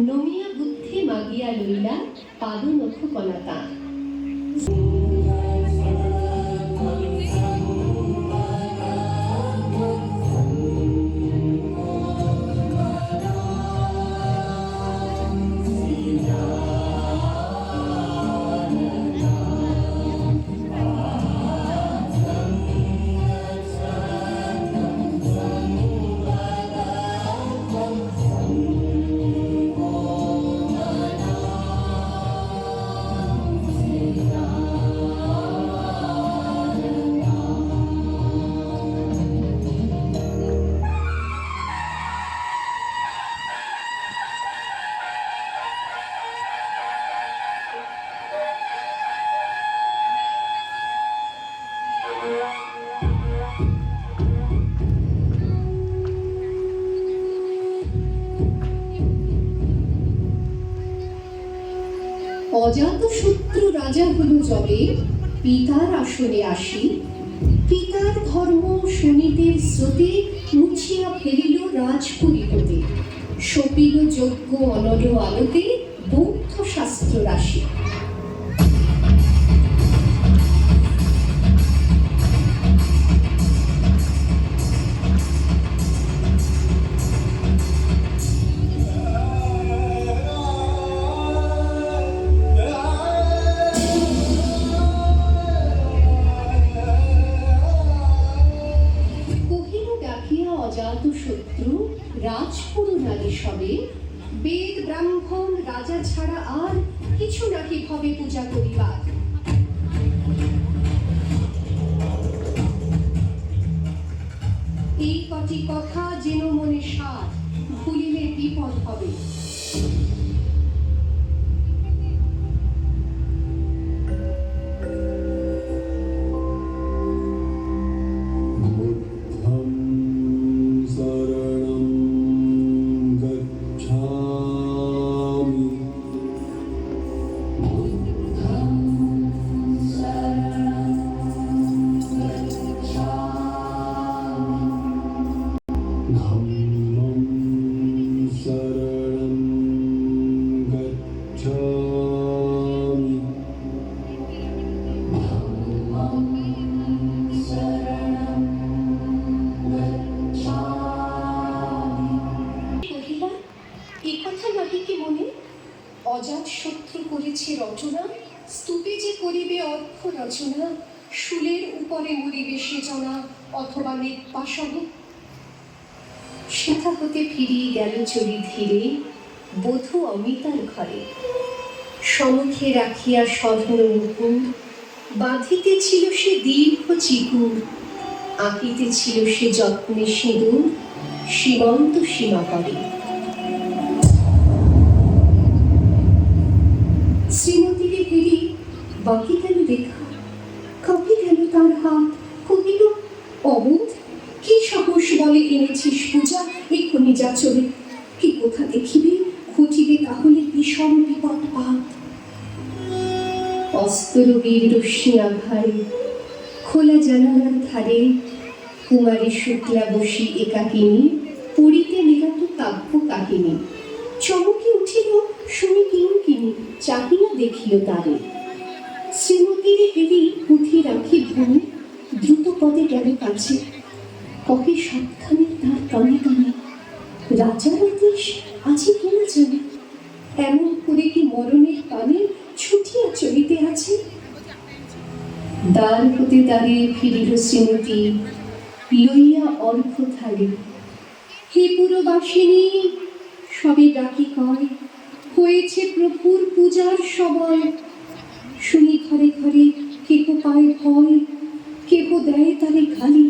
নমিয়া বুদ্ধি মাগিয়া লইলা পাদনখ কলাতা। অজাতশত্রু রাজা হলো যবে পিতার আসনে আসি, পিতার ধর্ম সুনীতির স্রোতে মুছিয়া ফেলিল রাজপুরী হতে, সপিল যজ্ঞ অনর আলোতে বৌদ্ধ শাস্ত্র রাশি। অজাতশত্রু রাজপুরু নারী সবে, বেদ ব্রাহ্মণ রাজা ছাড়া আর কিছু নাকি ভবে পূজা করিবার। এই কটি কথা যেন মনে সার, ভুলিলে বিপদ হবে। অজাতশত্রু করেছে রচনা, স্তূপে যে করিবে অর্থ রচনা, শুলের উপরে মরিবে সেজনা অথবা নির্বাসনে। সেথা হতে ফিরিয়ে গেল চলি ধীরে বধূ অমিতার ঘরে, সমুখে রাখিয়া স্বর্ণ মুকুর, বাঁধিতেছিল সে দীর্ঘ চিকুর, আঁকিতেছিল সে যত্নে সিঁদুর, সীমন্ত সীমা করে। শ্রীমতীরে ফিরি, বাকি গেল দেখা, কাঁপে গেল তার হাত, কহিল, অবোধ, কি সাহস বলে এনেছিস পূজা, এক্ষুনি যা চলে, কি কোথা দেখিবে, ঘটিবে তাহলে ভীষণ বিপদ পাত। অস্তরবীর রশ্মি আঘারে খোলা জানালার ধারে কুমারী শুক্লা বসি একাকিনী পড়িতে নিগত কাব্য কাহিনী। চমকে উঠিল শুনি কিঙ্কিনী, চাহিয়া দেখিল তারে। শ্রীমতীরে এলি পুঁথি রাখি ভূমি, দ্রুত পদে গেল কাছে, কহে সাবধানে তার কানে কানে, রাজার আদেশ আজি কেনা জানে, এমন করে কি মরণের পানে ছুটিয়া চলিতে আছে। দ্বার হতে দাঁড়িয়ে ফিরিল শ্রীমতী, লইয়া অর্ঘ থালে, হে পুরবাসিনী, সবে ডাকি কয়, হয়েছে প্রভুর পূজার সময়। শুনি ঘরে ঘরে কেহ পায় ভয়, কেহ দেয় তারে গালি।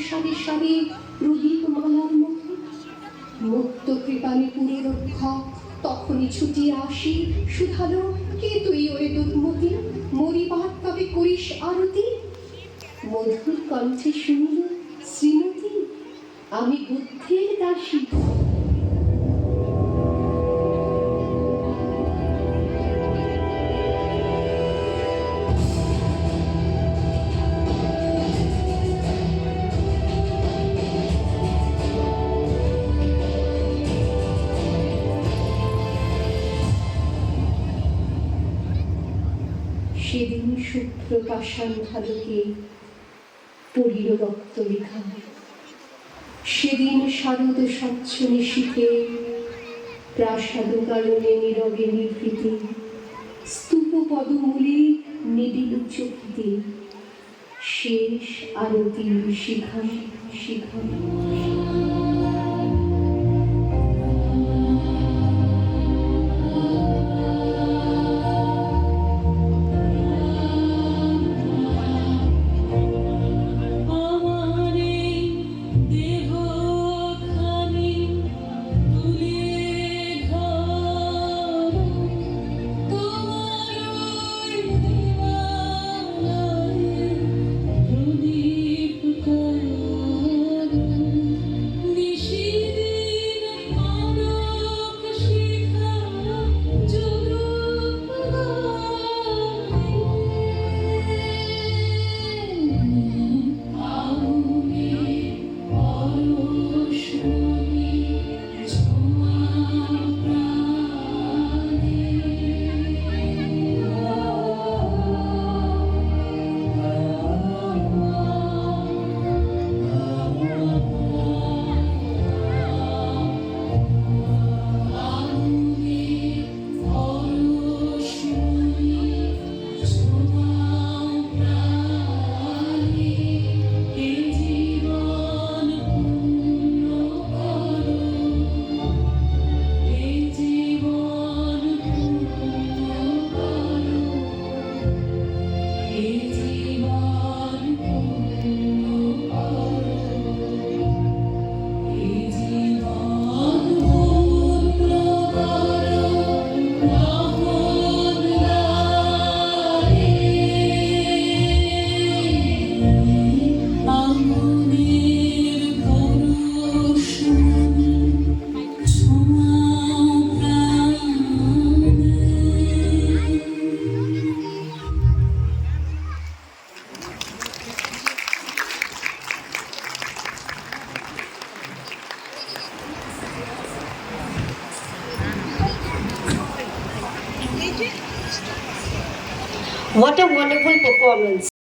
সারে সারে প্রদীপ মালার মতো মুক্ত কৃপালিপুরে রক্ষক তখনই ছুটিয়া আসি, শুধালো, কে তুই ওরে দুধমতি, মরিবার তবে করিস আরতি। মধুর কণ্ঠে শুনিল, শ্রীমতী, আমি বুদ্ধের দাসী। সেদিন শুভ্র পাষাণ ভালুকে পড়িল রক্তরেখা, সেদিন শারদ স্বচ্ছ নিশীথে প্রাসাদ গায়নে নীরবে নিভৃতে স্তূপ পদমূলে নিদিল চকিতে শেষ আরতির শিখা শিখা। What a wonderful performance.